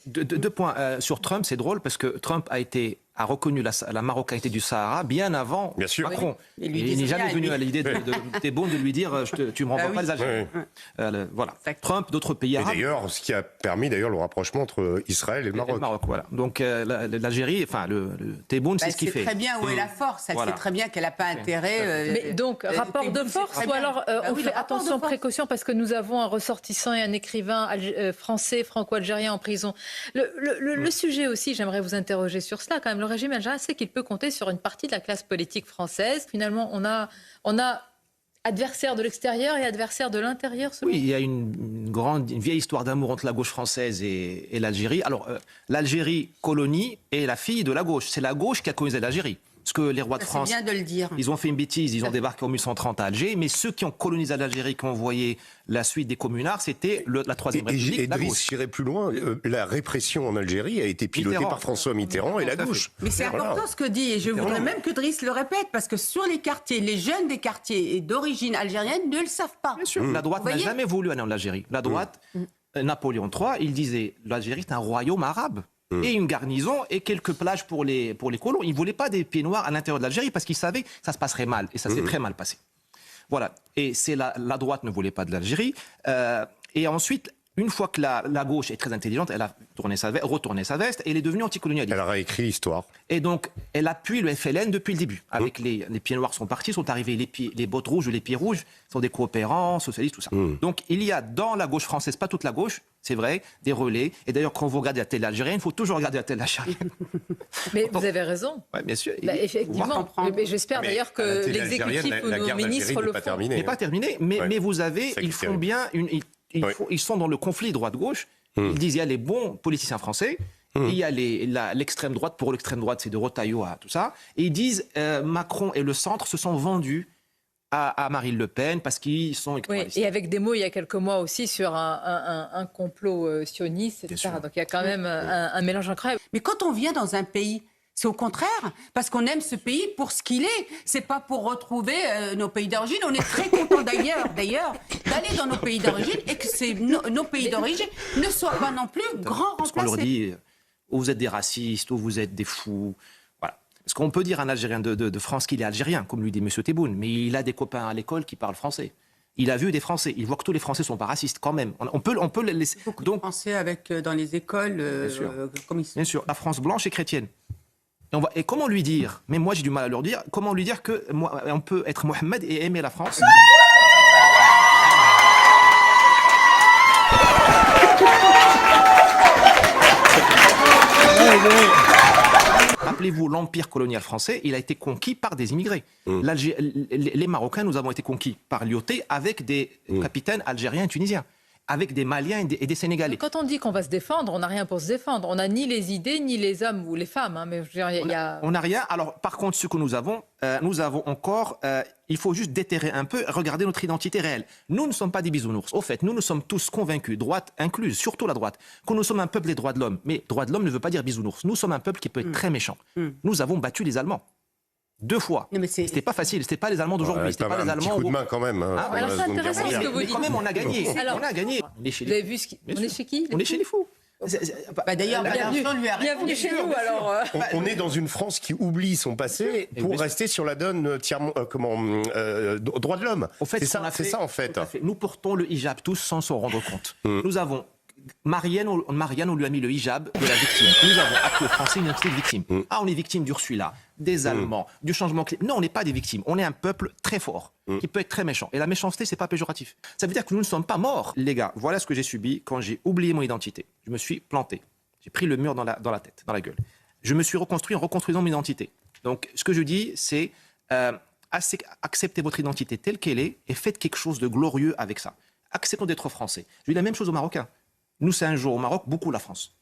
Deux points. Sur Trump, c'est drôle parce que Trump a reconnu la marocanité du Sahara bien avant Macron. Oui. Il n'est jamais venu à l'idée de Tebboune de lui dire tu ne me renvoies pas les Algériens. Voilà. Trump, d'autres pays arabes. Et d'ailleurs, ce qui a permis le rapprochement entre Israël et le Maroc. Voilà. Donc l'Algérie, enfin le Tebboune, c'est ce qu'il fait. Elle sait très bien où est la force. Elle sait très bien qu'elle n'a pas intérêt. Mais donc, rapport de force ou alors on fait attention, précaution, parce que nous avons un ressortissant et un écrivain français, franco-algérien en prison. Le sujet aussi, j'aimerais vous interroger sur cela quand même. Le régime algérien sait qu'il peut compter sur une partie de la classe politique française. Finalement, on a adversaires de l'extérieur et adversaires de l'intérieur. Oui, il y a une vieille histoire d'amour entre la gauche française et l'Algérie. Alors, l'Algérie colonie est la fille de la gauche. C'est la gauche qui a colonisé l'Algérie. Parce que les rois de France, c'est bien de le dire. Ils ont fait une bêtise, ils ont débarqué en 1830 à Alger, mais ceux qui ont colonisé l'Algérie, qui ont envoyé la suite des communards, c'était la Troisième République, et la gauche. j'irai plus loin, la répression en Algérie a été pilotée par François Mitterrand et la gauche. Mais c'est important ce que dit, et je voudrais même que Driss le répète, parce que sur les quartiers, les jeunes des quartiers d'origine algérienne ne le savent pas. Bien sûr, la droite n'a jamais voulu aller en Algérie. La droite, Napoléon III, il disait l'Algérie est un royaume arabe. Et une garnison et quelques plages pour les colons. Ils ne voulaient pas des pieds noirs à l'intérieur de l'Algérie parce qu'ils savaient que ça se passerait mal. Et ça s'est très mal passé. Voilà. Et c'est la droite ne voulait pas de l'Algérie. Et ensuite, une fois que la gauche est très intelligente, elle a retourné sa veste et elle est devenue anticolonialiste. Elle a réécrit l'histoire. Et donc, elle appuie le FLN depuis le début. Avec les pieds noirs sont partis, sont arrivés les bottes rouges ou les pieds rouges, sont des coopérants, socialistes, tout ça. Donc, il y a dans la gauche française, pas toute la gauche, c'est vrai, des relais. Et d'ailleurs, quand vous regardez la télé algérienne, il faut toujours regarder la télé algérienne. Mais vous avez raison. Oui, bien sûr. Effectivement. Mais j'espère d'ailleurs que l'exécutif ou nos ministres le font. N'est pas terminé. Mais vous avez, ils font bien ils sont dans le conflit droite-gauche. Ils disent il y a les bons politiciens français, et il y a l'extrême droite. Pour l'extrême droite, c'est de Retailleau à tout ça. Et ils disent Macron et le centre se sont vendus à Marine Le Pen parce qu'ils sont... Oui, et avec des mots il y a quelques mois aussi sur un complot sioniste, etc. Donc il y a quand même un mélange incroyable. Mais quand on vient dans un pays, c'est au contraire, parce qu'on aime ce pays pour ce qu'il est. C'est pas pour retrouver nos pays d'origine. On est très content d'ailleurs d'aller dans nos pays d'origine et que nos pays d'origine ne soient pas non plus grands parce qu'on leur remplacés. dit ou vous êtes des racistes, ou vous êtes des fous. Voilà. Parce qu'on peut dire à un Algérien de France qu'il est algérien, comme lui dit M. Tebboune, mais il a des copains à l'école qui parlent français. Il a vu des Français. Il voit que tous les Français ne sont pas racistes, quand même. On peut les laisser. Beaucoup de Français dans les écoles, comme ils sont. Bien sûr, la France blanche et chrétienne. Et comment lui dire, mais moi j'ai du mal à leur dire, comment lui dire qu'on peut être Mohamed et aimer la France? Rappelez-vous, l'empire colonial français, il a été conquis par des immigrés. Les Marocains, nous avons été conquis par Lyoté avec des capitaines algériens et tunisiens, avec des Maliens et des Sénégalais. Quand on dit qu'on va se défendre, on n'a rien pour se défendre. On n'a ni les idées, ni les hommes ou les femmes. Mais je veux dire, on n'a rien. Alors, par contre, ce que nous avons encore... il faut juste déterrer un peu, regarder notre identité réelle. Nous ne sommes pas des bisounours. Au fait, nous sommes tous convaincus, droite incluse, surtout la droite, que nous sommes un peuple des droits de l'homme. Mais droits de l'homme ne veut pas dire bisounours. Nous sommes un peuple qui peut être très méchant. Nous avons battu les Allemands. 2 fois. C'était pas facile, c'était pas les Allemands d'aujourd'hui, c'était pas les Allemands. Un petit coup de main quand même. Alors c'est intéressant ce que vous dites. Mais quand même, on a gagné. On a gagné. Vous avez vu on est chez qui? On est chez les fous. D'ailleurs, bienvenue chez nous. Alors, on est dans une France qui oublie son passé pour rester sur la donne droit de l'homme. C'est ça en fait. Nous portons le hijab tous sans s'en rendre compte. Nous avons Marianne, on lui a mis le hijab de la victime. Nous avons appris aux Français une identité de victime. On est victime d'Ursula, des Allemands, du changement climatique. Non, on n'est pas des victimes. On est un peuple très fort, qui peut être très méchant. Et la méchanceté, c'est pas péjoratif. Ça veut dire que nous ne sommes pas morts. Les gars, voilà ce que j'ai subi quand j'ai oublié mon identité. Je me suis planté. J'ai pris le mur dans la tête, dans la gueule. Je me suis reconstruit en reconstruisant mon identité. Donc, ce que je dis, c'est acceptez votre identité telle qu'elle est et faites quelque chose de glorieux avec ça. Acceptons d'être français. Je dis la même chose aux Marocains. Nous, c'est un jour au Maroc, beaucoup la France.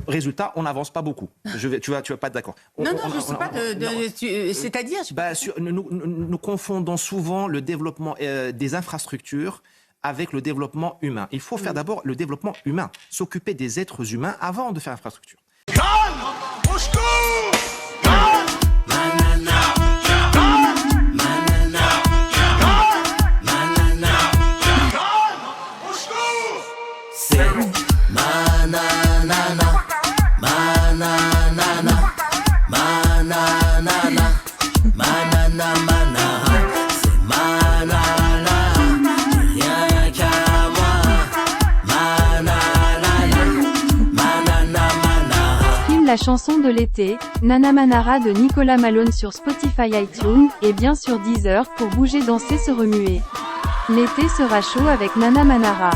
Résultat, on n'avance pas beaucoup. Tu vas pas être d'accord. Non, je ne sais pas. C'est-à-dire nous confondons souvent le développement des infrastructures avec le développement humain. Il faut faire d'abord le développement humain, s'occuper des êtres humains avant de faire l'infrastructure. Mana la chanson de l'été, Nana Manara de Nicolas Malone sur Spotify iTunes, et bien sur Deezer pour bouger, danser, se remuer. L'été sera chaud avec Nana Manara.